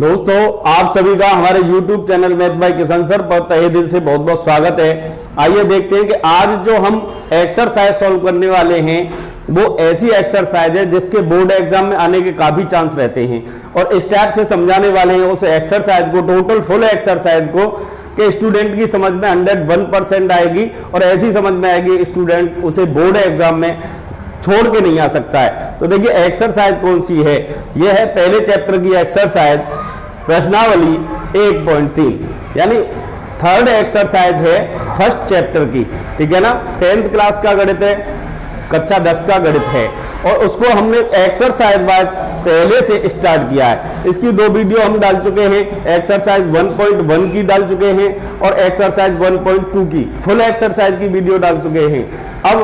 दोस्तों, आप सभी का हमारे YouTube channel math bye Kishan sir पर तहे दिल से बहुत बहुत स्वागत है। आइए देखते हैं कि आज जो हम एक्सरसाइज सॉल्व करने वाले हैं वो ऐसी एक्सरसाइज है जिसके बोर्ड एग्जाम में आने के काफी चांस रहते हैं और इस टाइप से समझाने वाले हैं उस एक्सरसाइज को, टोटल फुल एक्सरसाइज को, कि स्टूडेंट की समझ में 101% आएगी और ऐसी समझ में आएगी स्टूडेंट उसे बोर्ड एग्जाम में छोड़ के नहीं आ सकता है। तो देखिए एक्सरसाइज कौन सी है। यह है पहले चैप्टर की एक्सरसाइज प्रश्नावली 1.3 यानी थर्ड एक्सरसाइज है फर्स्ट चैप्टर की, ठीक है ना। 10th क्लास का गणित है, कक्षा 10 का गणित है और उसको हमने एक्सरसाइज वाइज पहले से स्टार्ट किया है। इसकी 2 वीडियो हम डाल चुके हैं, एक्सरसाइज 1.1 की डाल चुके हैं और एक्सरसाइज 1.2 की फुल एक्सरसाइज की वीडियो डाल चुके हैं। अब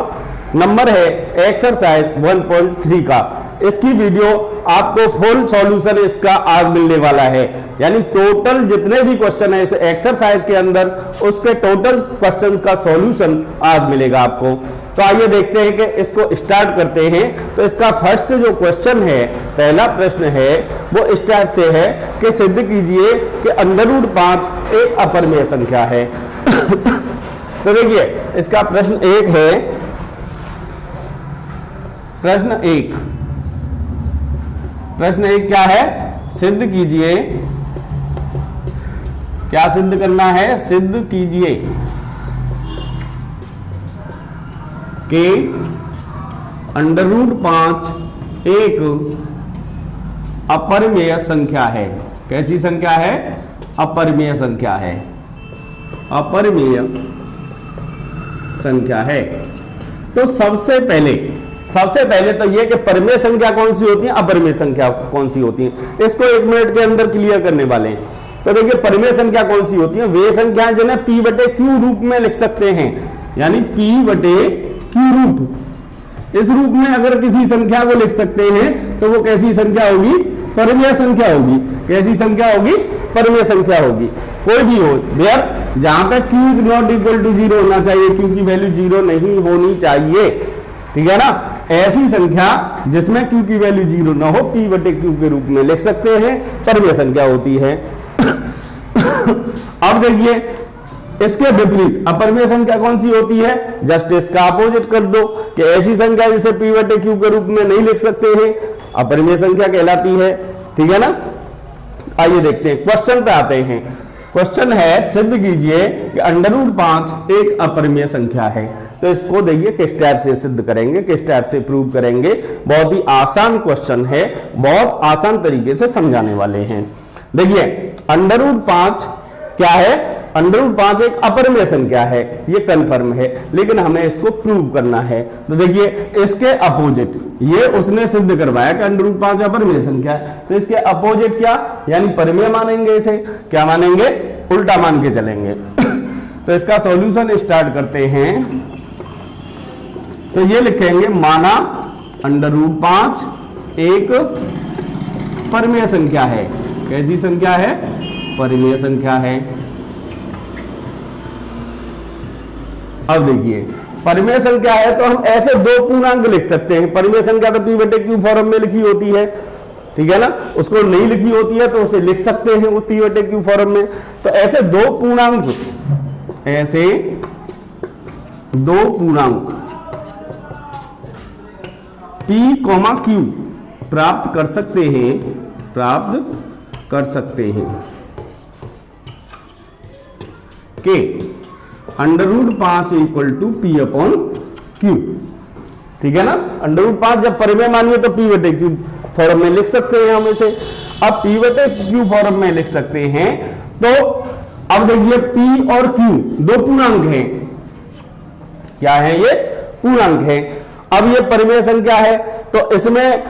नंबर है एक्सरसाइज 1.3 का। इसकी वीडियो आपको फुल सॉल्यूशन इसका आज मिलने वाला है, यानी टोटल जितने भी क्वेश्चन है इस एक्सरसाइज के अंदर उसके टोटल क्वेश्चंस का सॉल्यूशन आज मिलेगा आपको। तो आइए देखते हैं कि इसको स्टार्ट करते हैं। तो इसका फर्स्ट जो क्वेश्चन है, पहला प्रश्न है वो इस टाइप से है कि सिद्ध कीजिए कि √5 एक अपरिमेय संख्या है। तो देखिए इसका प्रश्न 1 है, प्रश्न 1 क्या है, सिद्ध कीजिए। क्या सिद्ध करना है? सिद्ध कीजिए कि √5 एक अपरिमेय संख्या है। कैसी संख्या है? अपरिमेय संख्या है, अपरिमेय संख्या है। तो सबसे पहले तो ये कि परिमेय संख्या कौन सी होती है, अपरिमेय संख्या कौन सी होती है, इसको 1 मिनट के अंदर क्लियर करने वाले हैं। तो देखिए परिमेय संख्या कौन सी होती है, वे संख्याएं जिन्हें p/q रूप में लिख सकते हैं, यानी p/q रूप। इस रूप में अगर किसी संख्या को लिख सकते हैं तो वो कैसी संख्या होगी? परिमेय संख्या होगी। कैसी संख्या होगी? परिमेय संख्या होगी। कोई भी हो, जहां तक q is not equal to 0 होना चाहिए, q की वैल्यू 0 नहीं होनी चाहिए, ठीक है ना। ऐसी संख्या जिसमें q की वैल्यू 0 ना हो p/q के रूप में लिख सकते हैं, परिमेय संख्या होती है। अब देखिए इसके विपरीत अपरिमेय संख्या कौन सी होती है, जस्ट इसका अपोजिट कर दो कि ऐसी संख्या जिसे p/q के रूप में नहीं लिख सकते हैं, अपरिमेय संख्या कहलाती है, ठीक है ना। आइए देखते हैं, क्वेश्चन पे आते हैं। क्वेश्चन है सिद्ध कीजिए कि √5 एक अपरिमेय संख्या है। तो इसको देखिए किस टाइप से सिद्ध करेंगे, किस टाइप से प्रूव करेंगे। बहुत ही आसान क्वेश्चन है, बहुत आसान तरीके से समझाने वाले हैं। देखिए √5 क्या है? √5 एक अपरिमेय संख्या है, ये कंफर्म है, लेकिन हमें इसको प्रूव करना है। तो देखिए इसके अपोजिट, ये उसने सिद्ध करवाया कि √5 अपरिमेय संख्या है, तो इसके अपोजिट क्या, यानी परिमेय मानेंगे। इसे क्या मानेंगे? उल्टा मान के चलेंगे। तो इसका सॉल्यूशन स्टार्ट करते हैं। तो ये लिखेंगे, माना √5 एक परिमेय संख्या है। कैसी संख्या है? परिमेय संख्या है। अब देखिए परिमेय संख्या है तो हम ऐसे 2 पूर्णांक लिख सकते हैं। परिमेय संख्या तो p/q फॉर्म में लिखी होती है, ठीक है ना। उसको नहीं लिखी होती है तो उसे लिख सकते हैं वो p/q फॉर्म में। तो ऐसे 2 पूर्णांक, ऐसे 2 पूर्णांक p, q प्राप्त कर सकते हैं कि √5 इक्वल टू p/q, ठीक है ना। √5 जब परिमेय मानिए तो p/q फॉर्म में लिख सकते हैं हम इसे। अब p/q फॉर्म में लिख सकते हैं तो अब देखिए p और q 2 पूर्णांक हैं। क्या है? ये पूर्णांक है। अब ये परिमेय संख्या है तो इसमें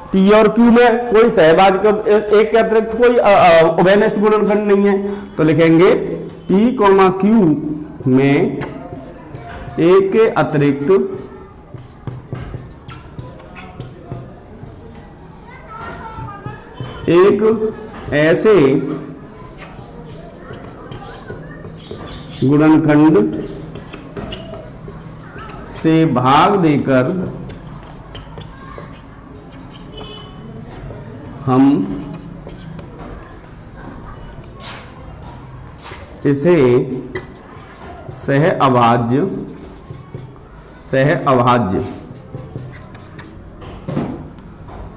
p और q में कोई सहभाजक, एक के अतिरिक्त कोई उभयनिष्ठ गुणनखंड नहीं है। तो लिखेंगे p, q में एक के अतिरिक्त एक ऐसे गुणनखंड से भाग देकर हम इसे सह अभाज्य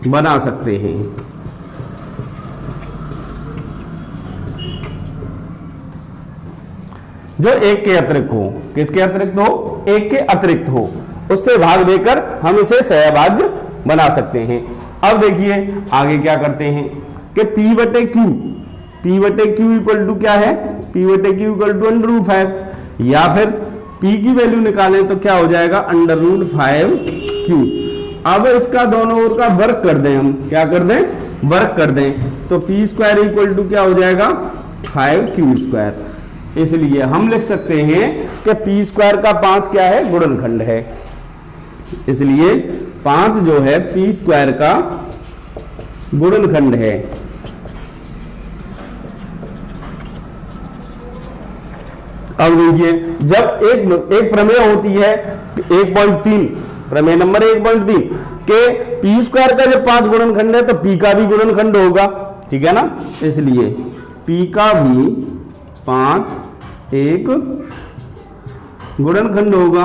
बना सकते हैं। जो एक के अतिरिक्त हो, किसके अतिरिक्त हो? एक के अतिरिक्त हो, उससे भाग देकर हम इसे सहअभाज्य बना सकते हैं। अब देखिए आगे क्या करते हैं कि P बटे Q इक्वल टू क्या है? P बटे Q इक्वल टू √5, या फिर P की वैल्यू निकालें तो क्या हो जाएगा? √5Q। अब इसका दोनों ओर का वर्क कर दें, हम क्या कर दें? वर्क कर दें, तो P स्क्वायर इक्वल टू क्या हो जाएगा? 5Q square. इसलिए हम लिख सकते हैं कि P स्क्वायर का 5 क्या है? गुणनखंड है। इसलिए 5 जो है P स्क्वायर का गुणनखंड है। अब देखिए, जब एक प्रमेय होती है 1.3, प्रमेय नंबर 1.3 के P स्क्वायर का जब 5 गुणनखंड है तो P का भी गुणनखंड होगा, ठीक है ना? इसलिए P का भी 5 एक गुणनखंड होगा,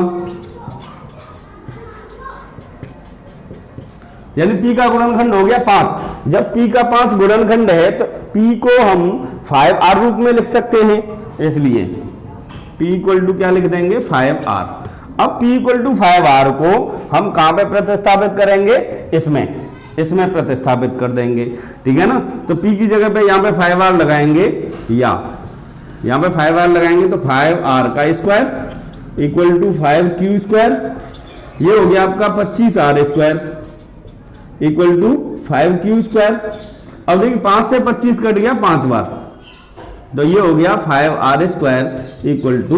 यानी P का गुणनखंड हो गया 5। जब P का 5 गुणनखंड है तो P को हम 5R रूप में लिख सकते हैं, इसलिए P इक्वल टू क्या लिख देंगे? 5R। अब P इक्वल टू 5R को हम कहां पे प्रतिस्थापित करेंगे? इसमें प्रतिस्थापित कर देंगे, ठीक है ना? तो P की जगह पे यहां पे 5R लगाएंगे, या यहां पे 5R लगाएंगे तो 5R का square equal to 5Q square, ये हो गया आपका 25R square equal to 5Q square. अब देखिए 5 से 25 कट गया 5 बार, तो ये हो गया 5R square equal to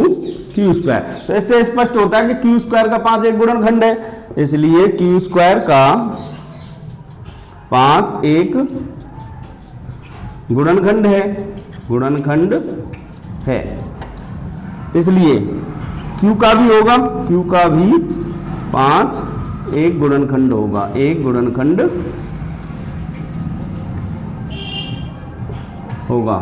Q square. तो इससे स्पष्ट होता है कि Q स्क्वायर का 5 एक गुणनखंड है, इसलिए Q स्क्वायर का 5 एक गुणनखंड है, इसलिए Q का भी होगा, Q का भी 5 एक गुणनखंड होगा, एक गुणनखंड होगा।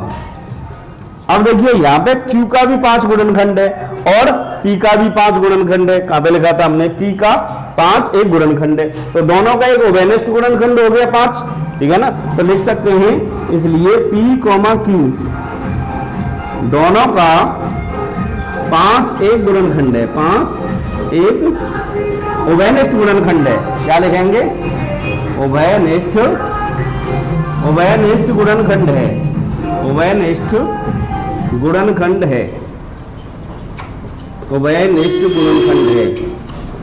अब देखिए यहां पे Q का भी 5 गुणनखंड है और P का भी 5 गुणनखंड है। कहां पे लिखा था हमने? P का 5 एक गुणनखंड है, तो दोनों का एक उभयनिष्ठ गुणनखंड हो गया 5, ठीक है ना? तो लिख सकते हैं, इसलिए P, Q दोनों का 5 एक गुणनखंड है, 5 एक उभयनिष्ठ गुणनखंड है। क्या लिखेंगे? उभयनिष्ठ गुणनखंड है, उभयनिष्ठ गुणनखंड है, उभयनिष्ठ गुणनखंड है,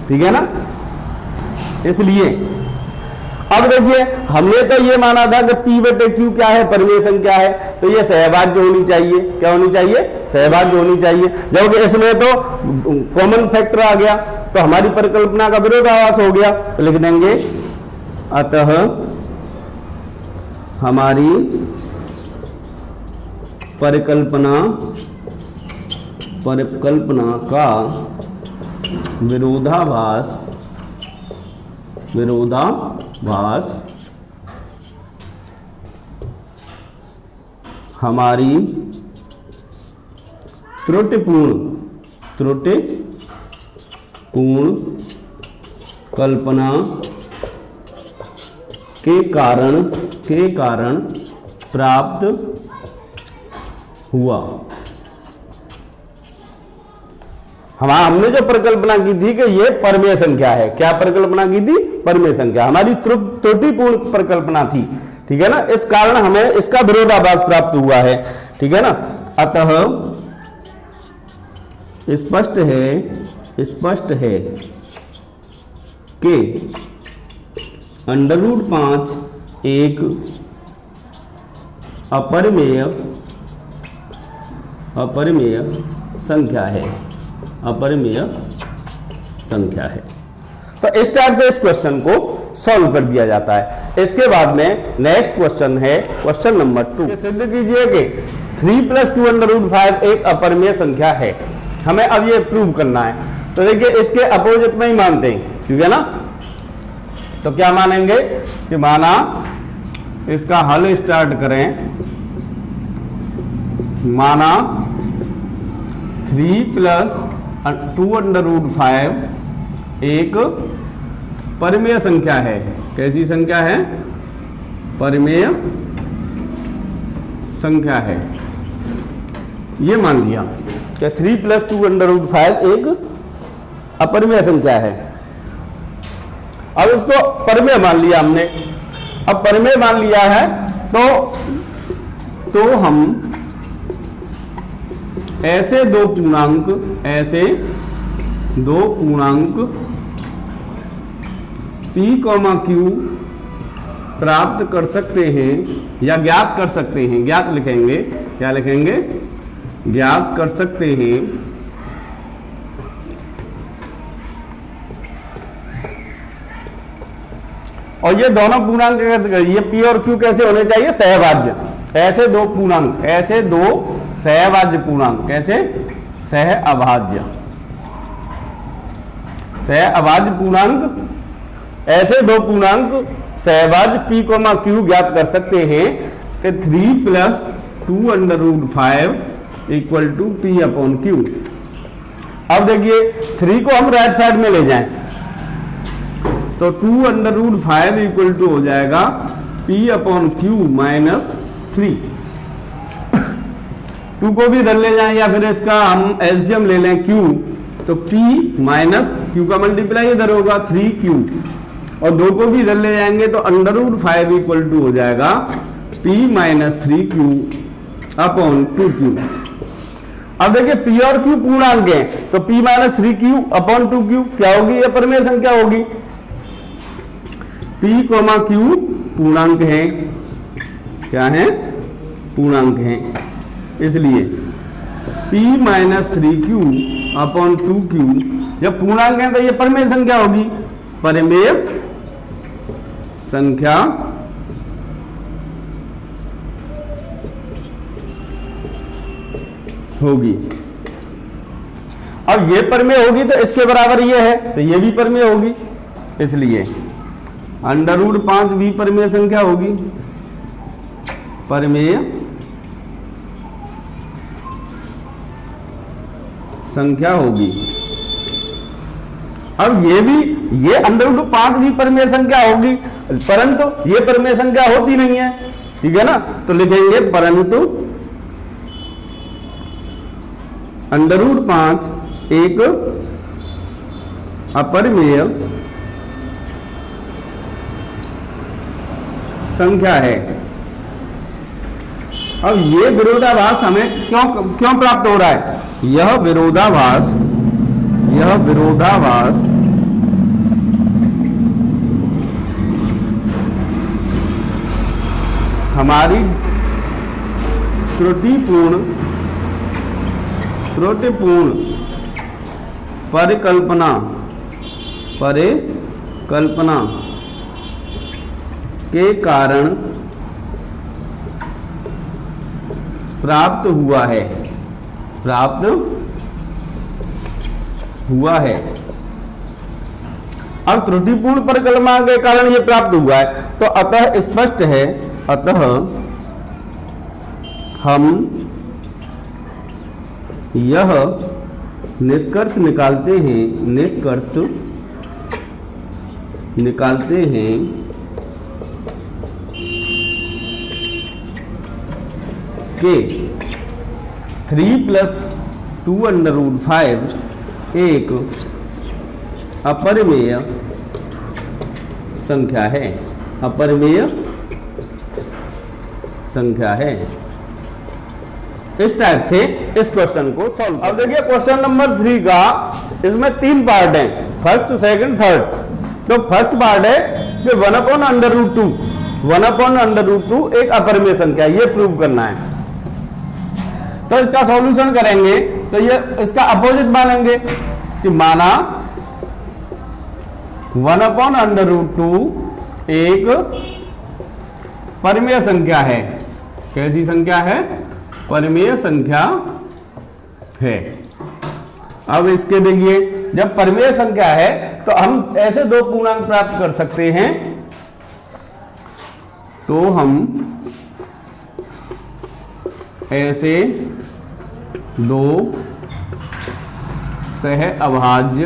ठीक है ना? इसलिए अब देखिए हमने तो ये माना था कि P बटे Q क्या है? परिमेय संख्या है, तो ये सहभाज्य होनी चाहिए। क्या होनी चाहिए? सहभाज्य होनी चाहिए। जबकि इसमें तो कॉमन फैक्टर आ गया, तो हमारी परिकल्पना का विरोधाभास हो गया, तो लिख देंगे अतः हमारी परिकल्पना का विरोधाभास हमारी त्रुटिपूर्ण कल्पना के कारण प्राप्त हुआ। हमने जो परिकल्पना की थी कि ये परमेय संख्या है, क्या परिकल्पना की थी? परमेय संख्या, हमारी त्रुटिपूर्ण परिकल्पना थी, ठीक है ना? इस कारण हमें इसका विरोधाभास प्राप्त हुआ है, ठीक है ना? अतः स्पष्ट है कि √5 एक अपरिमेय संख्या है, अपरिमेय संख्या है। तो इस टाइप से इस क्वेश्चन को सॉल्व कर दिया जाता है। इसके बाद में नेक्स्ट क्वेश्चन है क्वेश्चन नंबर 2। सिद्ध कीजिए कि 3 + 2 √5 एक अपरिमेय संख्या है। हमें अब ये प्रूव करना है। तो देखिए इसके अपोजिट में ही मानते हैं, ठीक है ना? तो क्या मानेंगे कि माना इसका हल स्टार्ट करें, माना 3 + 2√5 एक परिमेय संख्या है। कैसी संख्या है? परिमेय संख्या है। ये मान लिया कि 3 + 2√5 एक अपरिमेय संख्या है। अब इसको परिमेय मान लिया हमने। अब परिमेय मान लिया है तो हम ऐसे दो पूर्णांक P, Q प्राप्त कर सकते हैं या ज्ञात कर सकते हैं। ज्ञात लिखेंगे, क्या लिखेंगे? ज्ञात कर सकते हैं और ये दोनों पूर्णांक कैसे, ये P और Q कैसे होने चाहिए? सहभाज्य। ऐसे दो पूर्णांक, ऐसे दो सहभाज्य पूर्णांक, कैसे? सहअभाज्य। सहअभाज्य पूर्णांक, ऐसे दो पूर्णांक सहभाज्य P, Q ज्ञात कर सकते हैं कि 3 + 2√5 = P/Q। अब देखिए 3 को हम राइट साइड में ले जाएं तो 2√5 = हो जाएगा P/Q - 3। 2 को भी इधर ले जाएं या फिर इसका हम एलसीएम ले लें Q, तो P - Q का मल्टीप्लाई इधर होगा 3Q, और 2 को भी इधर ले जाएंगे तो √5 हो जाएगा P - 3Q/2Q। अब देखिए P और Q पूर्णांक है तो P - 3Q/2Q क्या होगी? ये परिमेय संख्या होगी। P, Q पूर्णांक है। क्या है? पूर्णांक है। इसलिए P - 3Q/2Q जब पूर्णांक है तो ये परिमेय संख्या होगी। परिमेय संख्या होगी। अब ये परिमेय होगी तो इसके बराबर ये है तो ये भी परिमेय होगी। इसलिए √5 भी परिमेय संख्या होगी। परिमेय संख्या होगी। अब ये √5 भी परिमेय संख्या होगी, परंतु ये परिमेय संख्या होती नहीं है। ठीक है ना? तो लिखेंगे परंतु √5 एक अपरिमेय संख्या है। अब ये विरोधाभास हमें क्यों प्राप्त हो रहा है? यह विरोधाभास हमारी त्रुटिपूर्ण परिकल्पना के कारण प्राप्त हुआ है। अब त्रुटिपूर्ण परिकल्पना के कारण यह प्राप्त हुआ है तो अतः स्पष्ट है, अतः हम यह निष्कर्ष निकालते हैं कि 3 + 2√5 एक अपरिमेय संख्या है। इस टाइप से इस क्वेश्चन को सॉल्व। अब देखिए क्वेश्चन नंबर 3 का, इसमें 3 पार्ट हैं, फर्स्ट, सेकंड, थर्ड। तो फर्स्ट पार्ट है कि 1/√2 1/√2 एक अपरिमेय संख्या, ये प्रूव करना है। तो इसका सॉल्यूशन करेंगे तो ये इसका अपोजिट मानेंगे कि माना 1/√2 एक परिमेय संख्या है। कैसी संख्या है? परिमेय संख्या है। अब इसके देखिए जब परिमेय संख्या है तो हम ऐसे दो पूर्णांक प्राप्त कर सकते हैं, तो हम ऐसे दो सह अभाज्य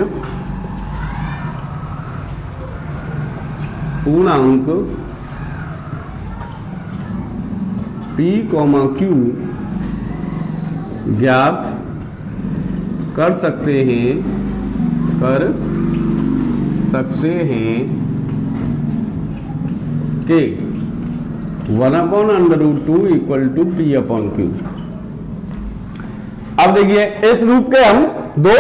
पूर्णांक P, Q ज्ञात कर सकते हैं कि 1/√2 = P/Q। अब देखिए इस रूप के हम दो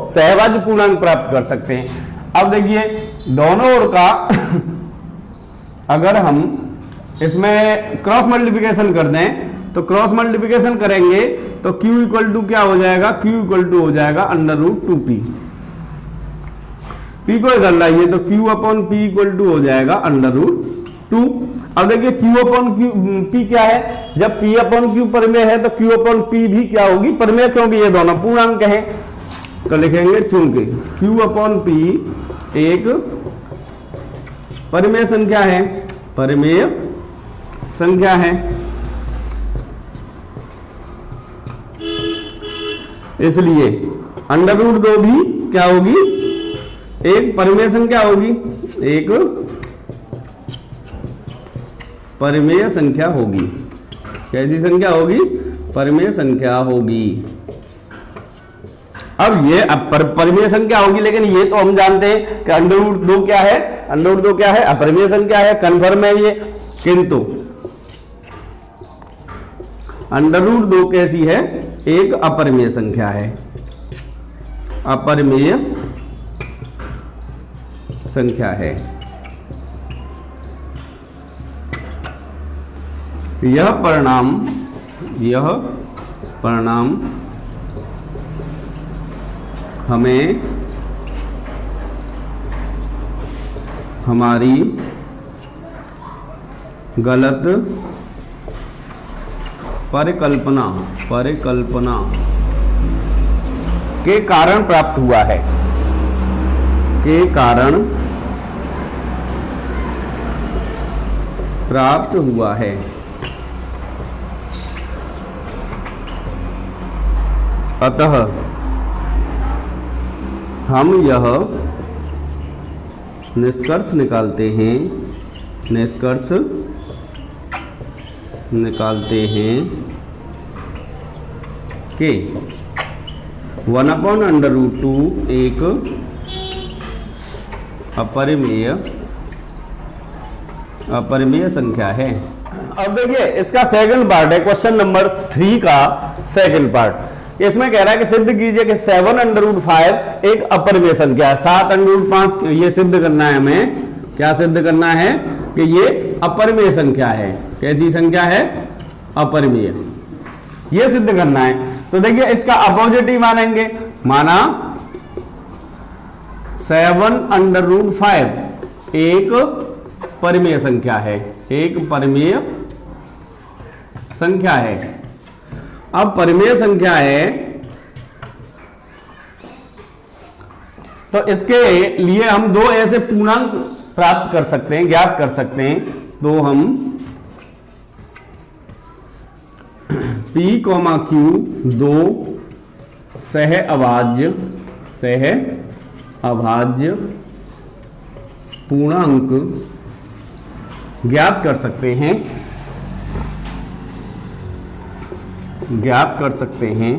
सहभाज्य पूर्णांक प्राप्त कर सकते हैं। अब देखिए दोनों ओर का अगर हम इसमें क्रॉस मल्टीप्लिकेशन कर दें तो क्रॉस मल्टीप्लिकेशन करेंगे तो Q = क्या हो जाएगा, Q = हो जाएगा √2P। P को इधर लाइए तो Q/P = हो जाएगा √2। अब देखिए Q/P क्या है, जब P/Q परिमेय है तो Q/P भी क्या होगी, परिमेय, क्योंकि ये दोनों पूर्णांक हैं। तो लिखेंगे चूंकि Q/P एक परिमेय संख्या है, परिमेय संख्या है, इसलिए √2 भी क्या होगी, एक परिमेय संख्या होगी, एक परिमेय संख्या होगी। कैसी संख्या होगी, परिमेय संख्या होगी। अब ये परिमेय संख्या होगी, लेकिन ये तो हम जानते हैं कि √2 क्या है, √2 क्या है, अपरिमेय संख्या है, कन्फर्म है ये। किंतु √2 कैसी है, एक अपरिमेय संख्या है, अपरिमेय संख्या है। यह परिणाम हमें हमारी गलत परिकल्पना के कारण प्राप्त हुआ है, के कारण प्राप्त हुआ है। अतः हम यह निष्कर्ष निकालते हैं कि 1/√2 एक अपरिमेय संख्या है। अब देखिए इसका सेकंड पार्ट है, क्वेश्चन नंबर 3 का सेकंड पार्ट। इसमें कह रहा है कि सिद्ध कीजिए कि 7/5 एक अपरिमेय संख्या है। 7/5 ये सिद्ध करना है, हमें क्या सिद्ध करना है कि ये अपरिमेय संख्या है। कैसी संख्या है, अपरिमेय, ये सिद्ध करना है। तो देखिए इसका अपोजिट ही मानेंगे, माना 7/5 एक परिमेय संख्या है, एक परिमेय संख्या है। अब परिमेय संख्या है तो इसके लिए हम दो ऐसे पूर्णांक प्राप्त कर सकते हैं, ज्ञात कर सकते हैं। तो हम P, Q दो सह अभाज्य पूर्णांक ज्ञात कर सकते हैं, ज्ञात कर सकते हैं।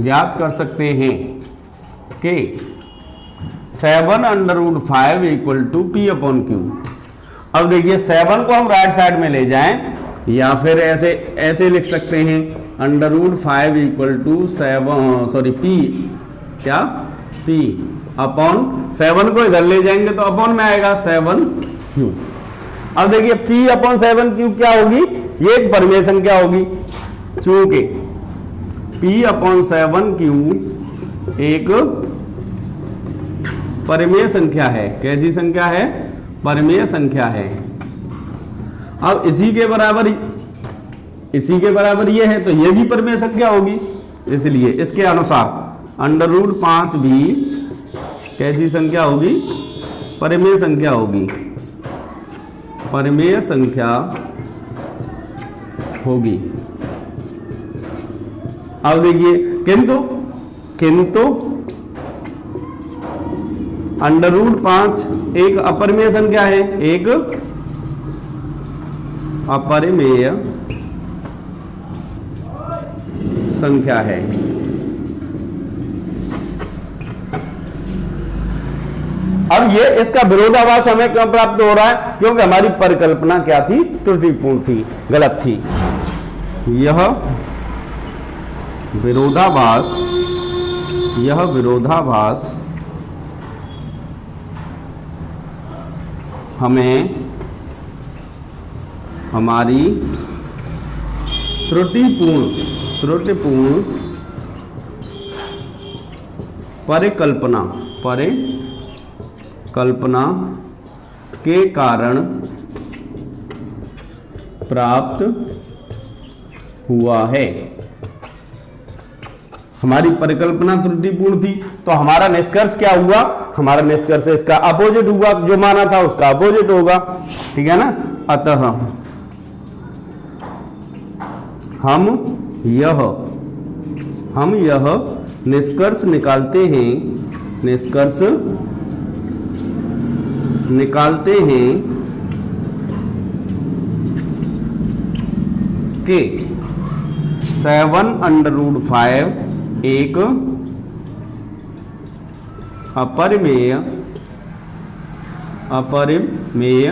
ज्ञात कर सकते हैं कि 7/5 = P/Q। अब देखिए 7 को हम राइट साइड में ले जाएं या फिर ऐसे लिख सकते हैं √5 = P, क्या P अपॉन 7 को इधर ले जाएंगे तो अपॉन में आएगा 7Q। अब देखिए P/7Q क्या होगी, ये एक परिमेय संख्या होगी। चूंकि P/7Q एक परिमेय संख्या है। कैसी संख्या है, परिमेय संख्या है। अब इसी के बराबर ये है तो ये भी परिमेय संख्या होगी, इसलिए इसके अनुसार √5 भी कैसी संख्या होगी, परिमेय संख्या होगी। परिमेय संख्या होगी। अब देखिए किंतु √5 एक अपरिमेय संख्या है, एक अपरिमेय संख्या है। अब ये इसका विरोधाभास हमें क्यों प्राप्त हो रहा है? क्योंकि हमारी परिकल्पना क्या थी? त्रुटिपूर्ण थी, गलत थी। यह विरोधाभास हमें हमारी त्रुटिपूर्ण परिकल्पना के कारण प्राप्त हुआ है। हमारी परिकल्पना त्रुटिपूर्ण थी, तो हमारा निष्कर्ष क्या हुआ? हमारा निष्कर्ष इसका अपोजिट हुआ, जो माना था उसका अपोजिट होगा, ठीक है ना। अतः हम यह निष्कर्ष निकालते हैं कि 7√5 एक अपरिमेय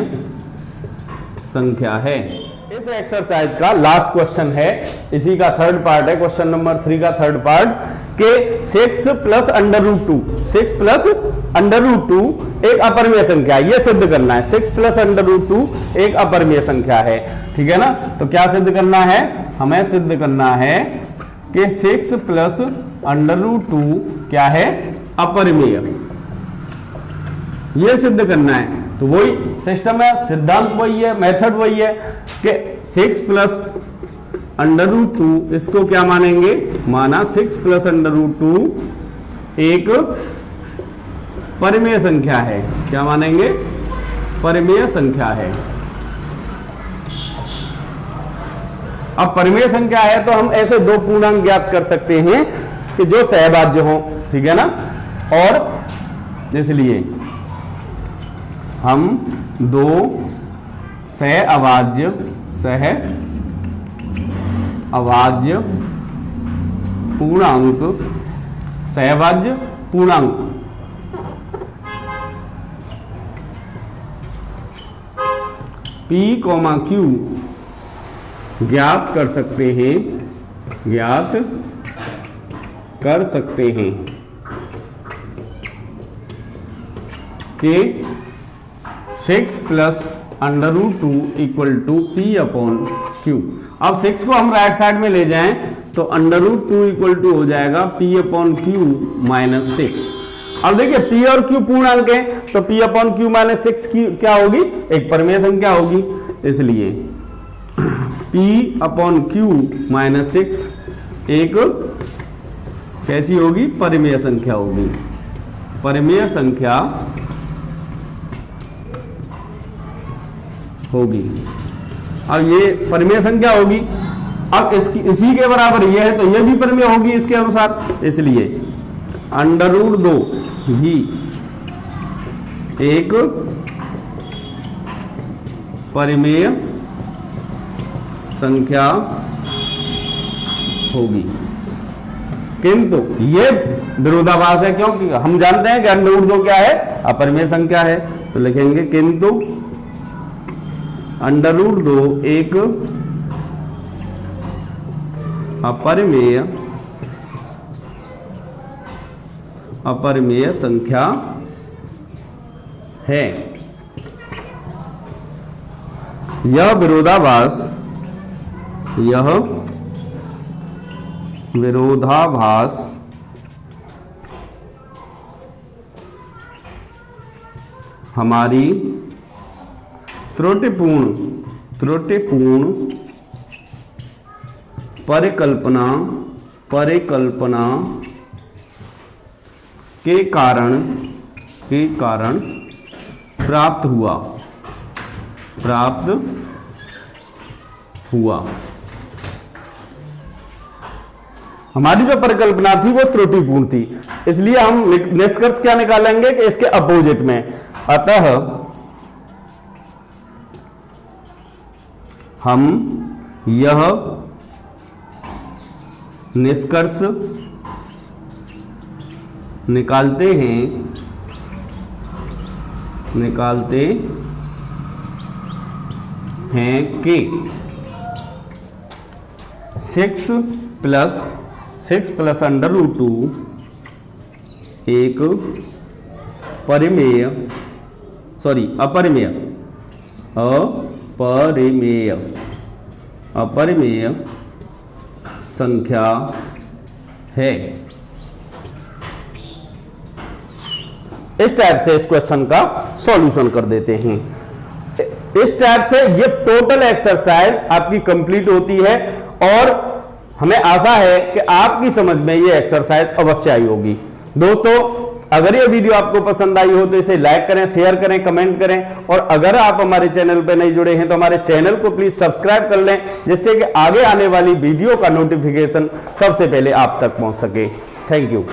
संख्या है। इस एक्सरसाइज का लास्ट क्वेश्चन है, इसी का थर्ड पार्ट है, क्वेश्चन नंबर 3 का थर्ड पार्ट, के 6 + √2 एक अपरिमेय संख्या है, ये सिद्ध करना है। 6 + √2 एक अपरिमेय संख्या है, ठीक है ना। तो क्या सिद्ध करना है? हमें सिद्ध करना है कि 6 + √2 क्या है? अपरिमेय। ये सिद्ध करना है। तो वही सिस्टम है, सिद्धांत वही है, मेथड वही है कि 6 + √2 इसको क्या मानेंगे? माना 6 + √2 एक परिमेय संख्या है। क्या मानेंगे? परिमेय संख्या है। अब परिमेय संख्या है तो हम ऐसे दो पूर्णांक ज्ञात कर सकते हैं कि जो सहभाज्य हो, ठीक है ना। और इसलिए हम दो सहअभाज्य पूर्णांक सहभाज्य पूर्णांक P, Q ज्ञात कर सकते हैं कि 6 + √2 = P/Q। अब 6 को हम राइट साइड में ले जाएं तो √2 = हो जाएगा P/Q - 6। अब देखिए P और Q पूर्णांक है, तो P/Q - 6 की क्या होगी? एक परिमेय संख्या होगी। इसलिए P/Q - 6 एक कैसी होगी? परिमेय संख्या होगी। परिमेय संख्या होगी। अब ये परिमेय संख्या होगी। अब इसी के बराबर ये है, तो ये भी परिमेय होगी इसके अनुसार। इसलिए √2 भी एक परिमेय संख्या होगी। किंतु ये विरोधाभास है, क्योंकि हम जानते हैं कि √2 क्या है? अपरिमेय संख्या है। तो लिखेंगे किंतु √2 एक अपरिमेय संख्या है। यह विरोधाभास हमारी त्रुटिपूर्ण परिकल्पना के कारण प्राप्त हुआ। हमारी जो परिकल्पना थी वो त्रुटिपूर्ण थी, इसलिए हम निष्कर्ष क्या निकालेंगे कि इसके अपोजिट में। अतः हम यह निष्कर्ष निकालते हैं कि 6 प्लस √2 एक अपरिमेय संख्या है। इस टाइप से इस क्वेश्चन का सॉल्यूशन कर देते हैं। इस टाइप से ये टोटल एक्सरसाइज आपकी कंप्लीट होती है और हमें आशा है कि आपकी समझ में ये एक्सरसाइज अवश्य आई होगी। दोस्तों, अगर ये वीडियो आपको पसंद आई हो तो इसे लाइक करें, शेयर करें, कमेंट करें, और अगर आप हमारे चैनल पर नहीं जुड़े हैं तो हमारे चैनल को प्लीज सब्सक्राइब कर लें, जिससे कि आगे आने वाली वीडियो का नोटिफिकेशन सबसे पहले आप तक पहुंच सके। Thank you.